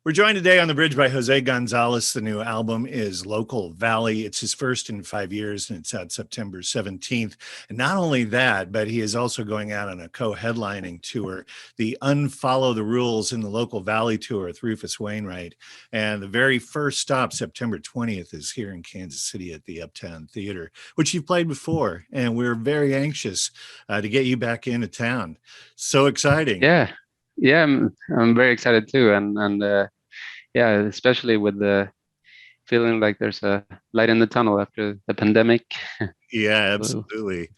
We're joined today on the bridge by Jose Gonzalez. The new album is Local Valley. It's his first in 5 years, and it's out September 17th. And not only that, but he is also going out on a co-headlining tour, the Unfollow the Rules in the Local Valley tour with Rufus Wainwright. And the very first stop, September 20th, is here in Kansas City at the Uptown Theater, which you've played before. And we're very anxious to get you back into town. So exciting. Yeah, I'm very excited too, and yeah, especially with the feeling like there's a light in the tunnel after the pandemic. Yeah, absolutely.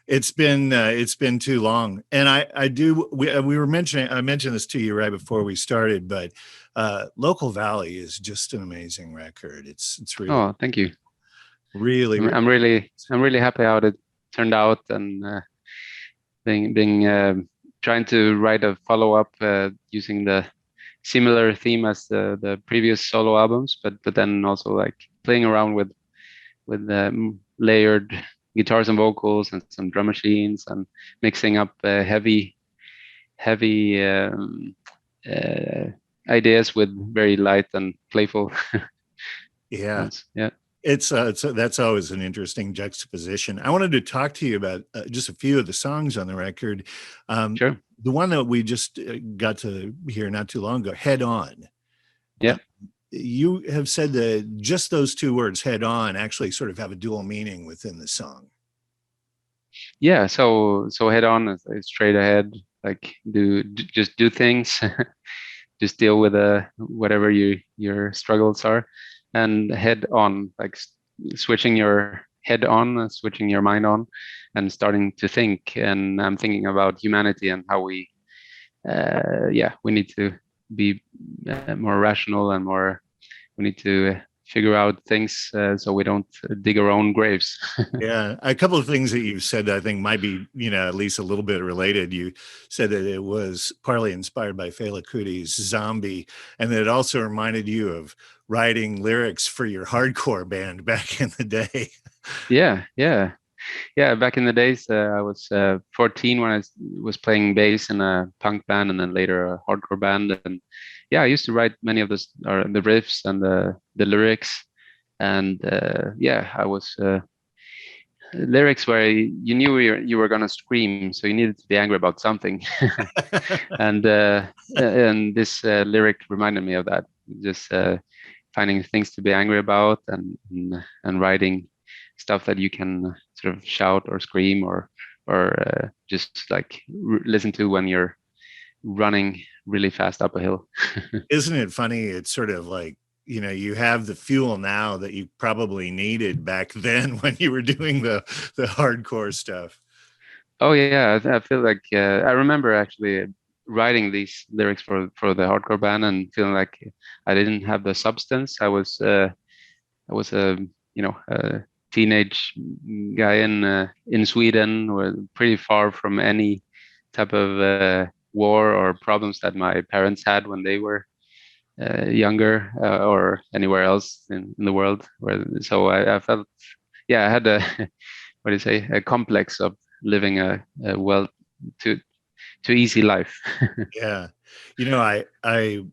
It's been too long, and we were mentioning, I mentioned this to you right before we started, but Local Valley is just an amazing record. It's really, Oh, thank you. Really, I'm really happy how it turned out, and being trying to write a follow-up using the similar theme as the previous solo albums, but then also like playing around with layered guitars and vocals and some drum machines and mixing up heavy ideas with very light and playful. Yeah. Yeah. It's that's always an interesting juxtaposition. I wanted to talk to you about just a few of the songs on the record. Sure. The one that we just got to hear not too long ago, Head On. Yeah. You have said that just those two words, head on, actually sort of have a dual meaning within the song. Yeah. So head on is straight ahead, like just do things, just deal with whatever your struggles are, and head on, like switching your head on, switching your mind on, and starting to think. And I'm thinking about humanity and how we need to be more rational and we need to figure out things so we don't dig our own graves. Yeah, a couple of things that you said that I think might be, at least a little bit related. You said that it was partly inspired by Fela Kuti's Zombie, and that it also reminded you of writing lyrics for your hardcore band back in the day. Yeah. Back in the days, I was 14 when I was playing bass in a punk band and then later a hardcore band. And yeah, I used to write many of the riffs and the lyrics. And I was lyrics where you knew you were gonna scream, so you needed to be angry about something. and this lyric reminded me of that. Just finding things to be angry about and writing stuff that you can sort of shout or scream or just like listen to when you're running really fast up a hill. Isn't it funny? It's sort of like, you have the fuel now that you probably needed back then when you were doing the hardcore stuff. Oh yeah, I feel like I remember actually writing these lyrics for the hardcore band and feeling like I didn't have the substance. I was a teenage guy in Sweden, were pretty far from any type of war or problems that my parents had when they were younger or anywhere else in the world. So I felt, I had a what do you say, a complex of living a well too easy life. Yeah, I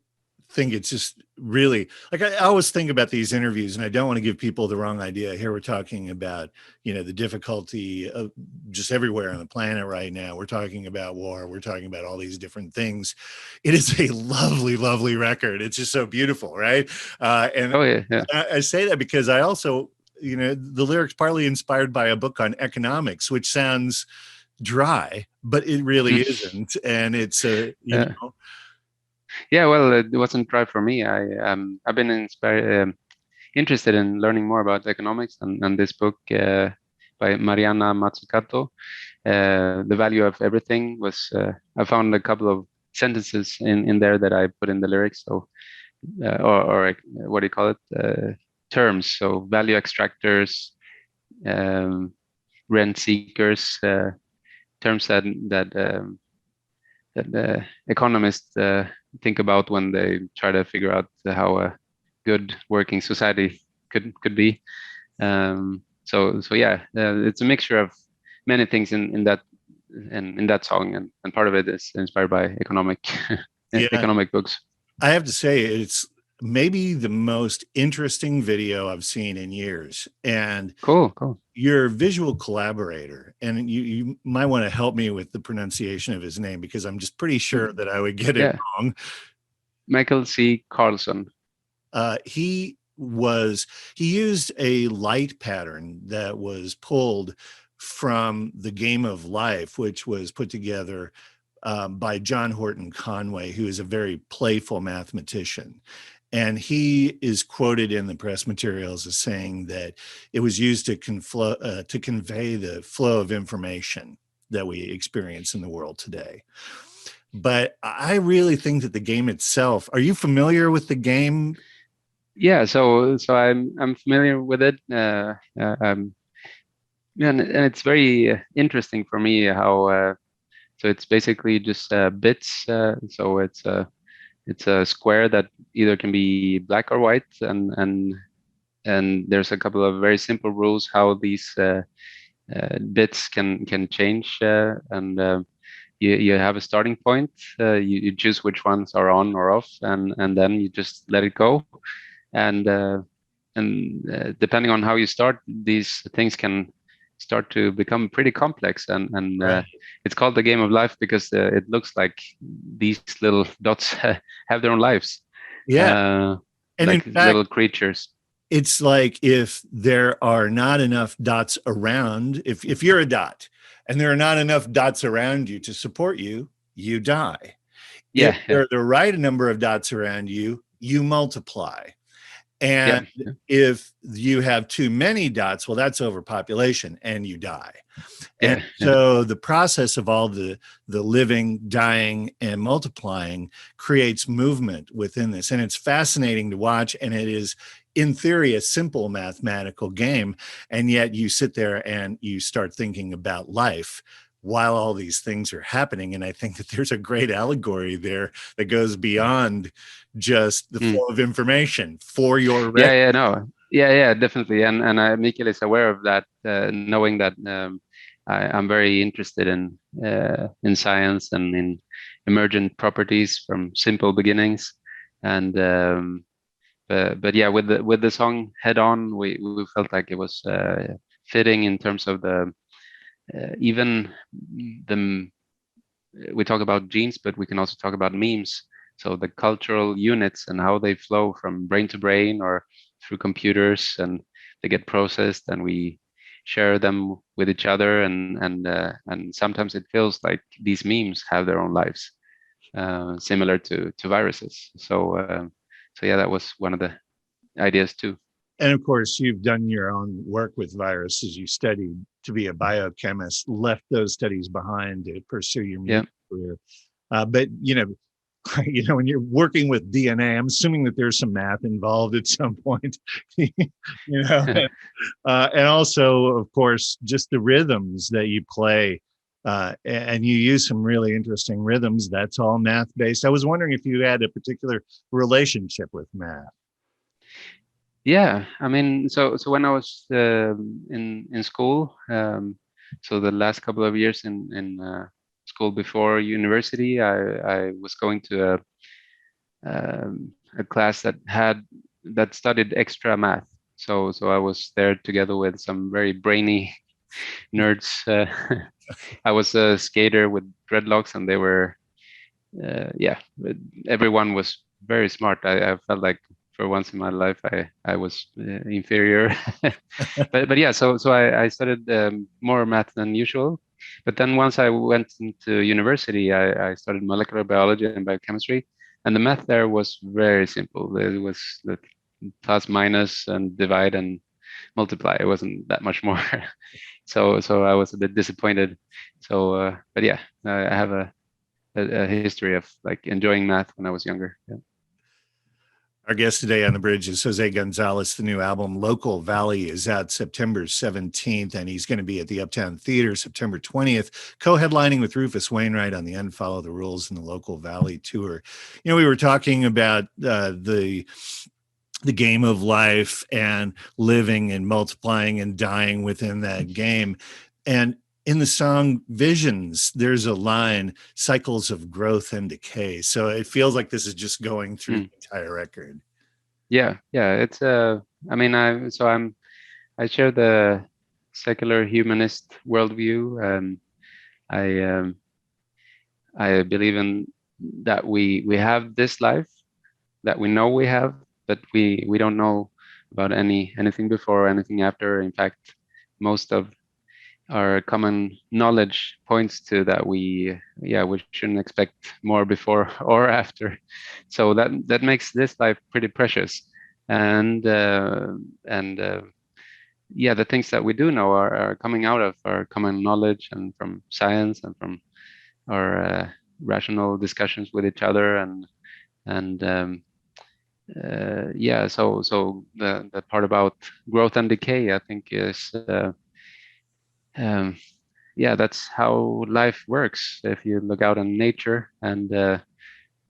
think it's just really like I always think about these interviews, and I don't want to give people the wrong idea. Here we're talking about the difficulty of just everywhere on the planet right now. We're talking about war. We're talking about all these different things. It is a lovely, lovely record. It's just so beautiful, right? And oh yeah. I say that because I also, the lyrics partly inspired by a book on economics, which sounds dry, but it really isn't. And it's yeah, well, it wasn't dry for me. I've been interested in learning more about economics, and this book by Mariana Mazzucato, The Value of Everything, was I found a couple of sentences in there that I put in the lyrics. So or what do you call it, terms, so value extractors, rent seekers, terms that economists think about when they try to figure out how a good working society could be. So yeah, it's a mixture of many things in that song, and part of it is inspired by economic yeah. economic books. I have to say, it's maybe the most interesting video I've seen in years. And Cool, cool. your visual collaborator, and you might want to help me with the pronunciation of his name because I'm just pretty sure that I would get it Yeah, wrong. Michael C. Carlson. He used a light pattern that was pulled from the Game of Life, which was put together by John Horton Conway, who is a very playful mathematician. And he is quoted in the press materials as saying that it was used to convey the flow of information that we experience in the world today. But I really think that the game itself, are you familiar with the game? Yeah, so I'm familiar with it. Yeah, and it's very interesting for me how so it's basically just bits. So it's a square that either can be black or white, and there's a couple of very simple rules how these bits can change, and you have a starting point. You choose which ones are on or off, and then you just let it go. And depending on how you start, these things can start to become pretty complex. And Right. it's called the game of life because it looks like these little dots have their own lives, Yeah. And in like fact, little creatures. it's like if there are not enough dots around, if you're a dot and there are not enough dots around you to support you, you die. If Yeah, there yeah, are the right number of dots around you, you multiply. yeah, And if you have too many dots, well, that's overpopulation and you die. And yeah, yeah, so the process of all the living, dying, and multiplying creates movement within this. And it's fascinating to watch. And it is, in theory, a simple mathematical game. And yet you sit there and you start thinking about life while all these things are happening. And I think that there's a great allegory there that goes beyond just the mm. flow of information for your Yeah, record. yeah, no, yeah, yeah, definitely. And Mikael is aware of that, knowing that I'm very interested in science and in emergent properties from simple beginnings. And but yeah, with the song Head On, we felt like it was fitting in terms of the even the we talk about genes, but we can also talk about memes. So the cultural units and how they flow from brain to brain or through computers, and they get processed, and we share them with each other, and sometimes it feels like these memes have their own lives, similar to viruses. So yeah, that was one of the ideas too. And of course, you've done your own work with viruses. You studied to be a biochemist, left those studies behind to pursue your Yeah. music career. But when you're working with DNA, I'm assuming that there's some math involved at some point. you know, and also, of course, just the rhythms that you play. And you use some really interesting rhythms. That's all math based. I was wondering if you had a particular relationship with math. Yeah, I mean, so when I was in school, so the last couple of years in school before university, I was going to a class that studied extra math. So I was there together with some very brainy nerds. I was a skater with dreadlocks, and they were yeah, everyone was very smart. I felt like for once in my life I was inferior, but yeah. So I studied more math than usual. But then once I went into university, I studied molecular biology and biochemistry, and the math there was very simple. It was the plus minus and divide and multiply. It wasn't that much more. So I was a bit disappointed. But yeah, I have a history of like enjoying math when I was younger. Yeah. Our guest today on the bridge is Jose Gonzalez. The new album Local Valley is out September 17th, and he's going to be at the Uptown Theater September 20th, co-headlining with Rufus Wainwright on the Unfollow the Rules in the Local Valley tour. We were talking about the game of life and living and multiplying and dying within that game. And in the song Visions, there's a line, cycles of growth and decay. So it feels like this is just going through the entire record. Yeah, it's I mean, I share the secular humanist worldview, and I I believe in that we have this life that we know we have, but we don't know about anything before or anything after. In fact, most of our common knowledge points to that we shouldn't expect more before or after. So that makes this life pretty precious, and yeah, the things that we do know are coming out of our common knowledge and from science and from our rational discussions with each other, and yeah, so the part about growth and decay, I think, is um, yeah, that's how life works. If you look out in nature, and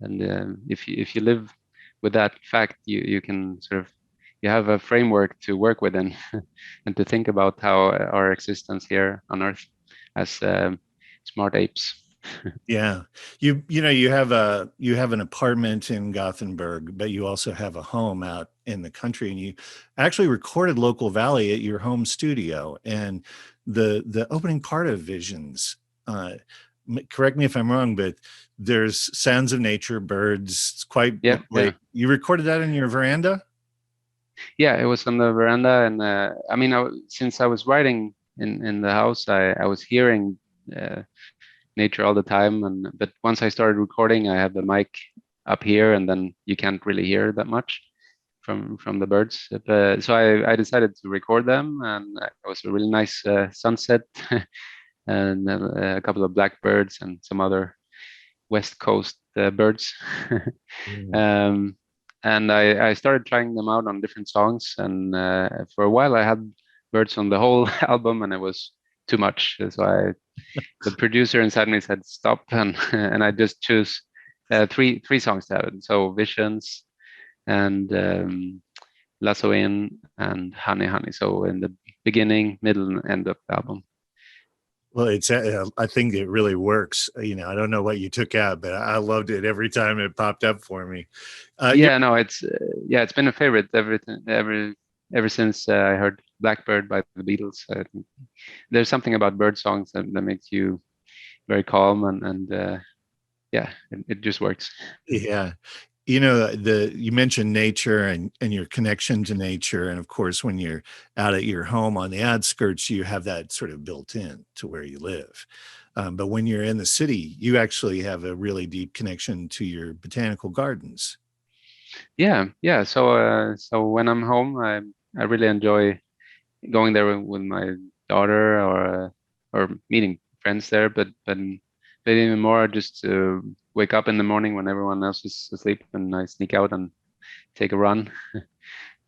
if you live with that fact, you can sort of, you have a framework to work with, and and to think about how our existence here on Earth as smart apes. Yeah. You know, you have an apartment in Gothenburg, but you also have a home out in the country, and you actually recorded Local Valley at your home studio. And the opening part of Visions, correct me if I'm wrong, but there's sounds of nature, birds, it's quite Yeah, lovely. You recorded that in your veranda? yeah, it was on the veranda, and I mean, since I was writing in the house, I was hearing uh, nature all the time, and but once I started recording, I have the mic up here, and then you can't really hear that much from the birds. So I decided to record them, and it was a really nice sunset, and a couple of blackbirds and some other West Coast birds. Mm. um, and I started trying them out on different songs, and for a while I had birds on the whole album, and it was too much. So the producer inside me said stop, and and I just choose three songs to have it. So Visions, and Lasso In, and Honey Honey. So in the beginning, middle, and end of the album. Well, I think it really works. You know, I don't know what you took out, but I loved it every time it popped up for me. You're Yeah, no, it's yeah, it's been a favorite ever since I heard Blackbird by the Beatles. There's something about bird songs that makes you very calm, and yeah, it just works. Yeah. You know, you mentioned nature and your connection to nature. And of course, when you're out at your home on the outskirts, you have that sort of built in to where you live. But when you're in the city, you actually have a really deep connection to your botanical gardens. Yeah. So when I'm home, I really enjoy going there with my daughter, or meeting friends there. But even more, just to wake up in the morning when everyone else is asleep, and I sneak out and take a run.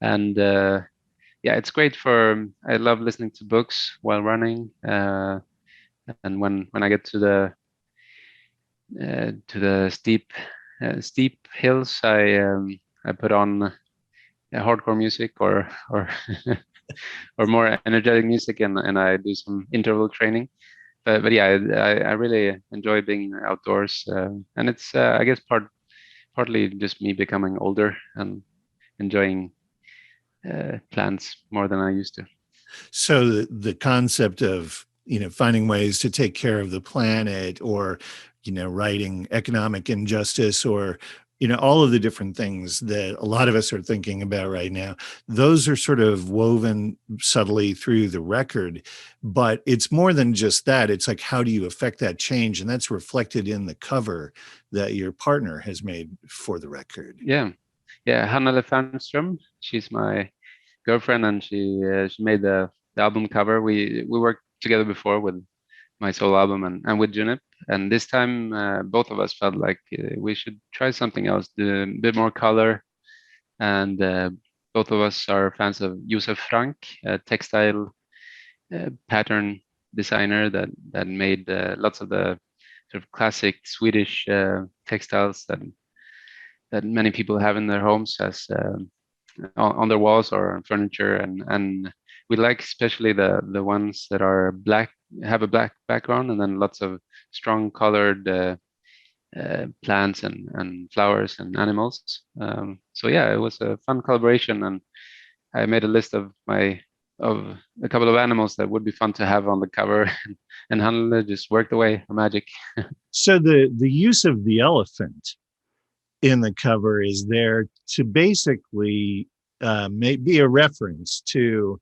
And yeah, it's great for. I love listening to books while running. And when I get to the steep hills, I put on hardcore music, or or more energetic music, and I do some interval training. But yeah, I really enjoy being outdoors, and it's I guess partly just me becoming older and enjoying plants more than I used to. So the concept of, you know, finding ways to take care of the planet, or, you know, righting economic injustice, or, you know, all of the different things that a lot of us are thinking about right now, those are sort of woven subtly through the record. But it's more than just that. It's like, how do you affect that change? And that's reflected in the cover that your partner has made for the record. Yeah, Hanna Lefernström, she's my girlfriend, and she made the album cover. We worked together before with my solo album, and with Junip. And this time, both of us felt like we should try something else, do a bit more color. And both of us are fans of Josef Frank, a textile pattern designer that made lots of the sort of classic Swedish textiles that many people have in their homes as on their walls or on furniture, and we like especially the ones that are have a black background and then lots of strong colored plants and flowers and animals. So yeah, it was a fun collaboration, and I made a list of a couple of animals that would be fun to have on the cover, and Hanle just worked away magic. So the use of the elephant in the cover is there to basically be a reference to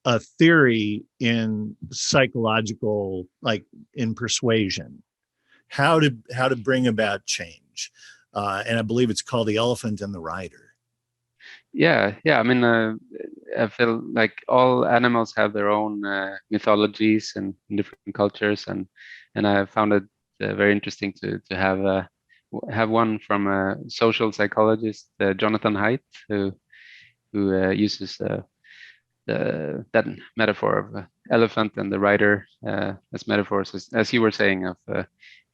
a theory in psychological, like in persuasion, how to bring about change, and I believe it's called The Elephant and the Rider. Yeah. I mean, I feel like all animals have their own mythologies and different cultures, and I found it very interesting to have one from a social psychologist, Jonathan Haidt, who uses that metaphor of elephant and the rider as metaphors, as you were saying, of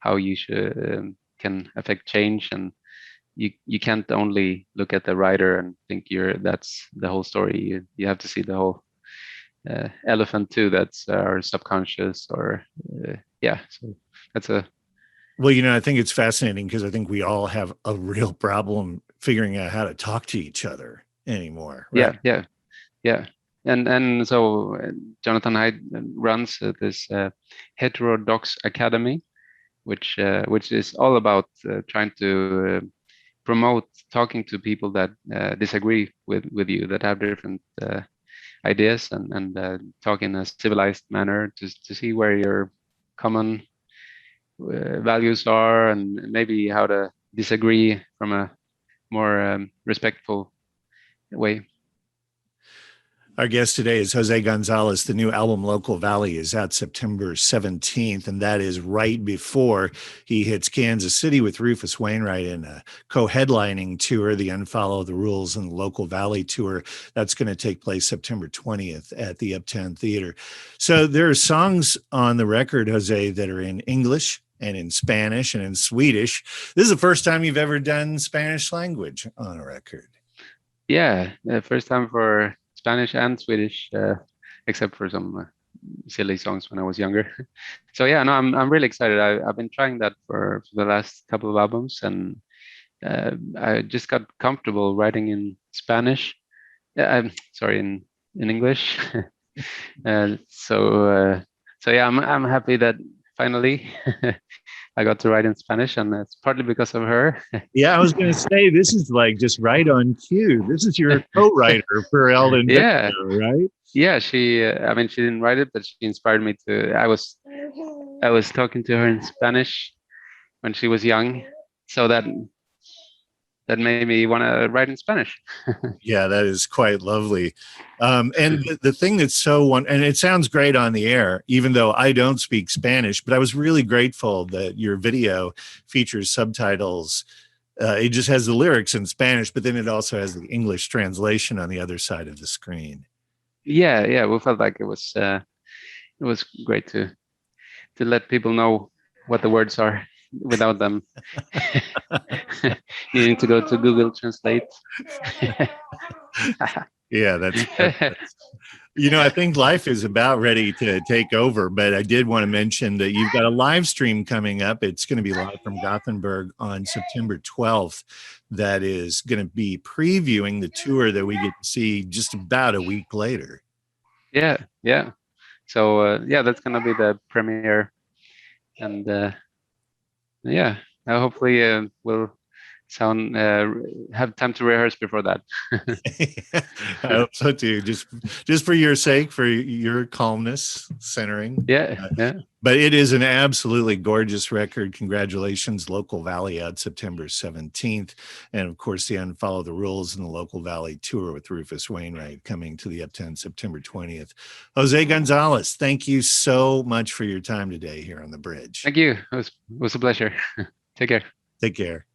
how you can affect change, and you can't only look at the rider and think that's the whole story. You have to see the whole elephant too. That's our subconscious, or yeah. So that's a Well, I think it's fascinating because I think we all have a real problem figuring out how to talk to each other anymore. Right? Yeah. And so Jonathan Haidt runs this Heterodox Academy, which is all about trying to promote talking to people that disagree with you, that have different ideas, and talk in a civilized manner to see where your common values are, and maybe how to disagree from a more respectful way. Our guest today is Jose Gonzalez. The new album Local Valley is out September 17th, and that is right before he hits Kansas City with Rufus Wainwright in a co-headlining tour, the Unfollow the Rules and the Local Valley tour. That's going to take place September 20th at the Uptown Theater. So there are songs on the record, Jose, that are in English and in Spanish and in Swedish. This is the first time you've ever done Spanish language on a record. Yeah, first time for Spanish and Swedish, except for some silly songs when I was younger. So yeah, no, I'm really excited. I've been trying that for the last couple of albums, and I just got comfortable writing in Spanish. I'm sorry, in English. So yeah, I'm happy that finally I got to write in Spanish, and it's partly because of her. Yeah, I was going to say, this is like just right on cue. This is your co-writer for Eldon Yeah. Victor, right? Yeah, I mean, she didn't write it, but she inspired me to. I was talking to her in Spanish when she was young, so that made me want to write in Spanish. Yeah, that is quite lovely. And the thing that's and it sounds great on the air, even though I don't speak Spanish, but I was really grateful that your video features subtitles. It just has the lyrics in Spanish, but then it also has the English translation on the other side of the screen. Yeah, we felt like it was great to let people know what the words are without them needing to go to Google Translate. Yeah, that's I think life is about ready to take over, but I did want to mention that you've got a live stream coming up. It's going to be live from Gothenburg on September 12th. That is going to be previewing the tour that we get to see just about a week later. Yeah. So that's going to be the premiere, and yeah, hopefully we'll have time to rehearse before that. I hope so too. Just for your sake, for your calmness, centering. Yeah. But it is an absolutely gorgeous record. Congratulations, Local Valley out September 17th, and of course the Unfollow the Rules and the Local Valley tour with Rufus Wainwright coming to the Uptown September 20th. Jose Gonzalez, thank you so much for your time today here on The Bridge. Thank you. It was a pleasure. Take care. Take care.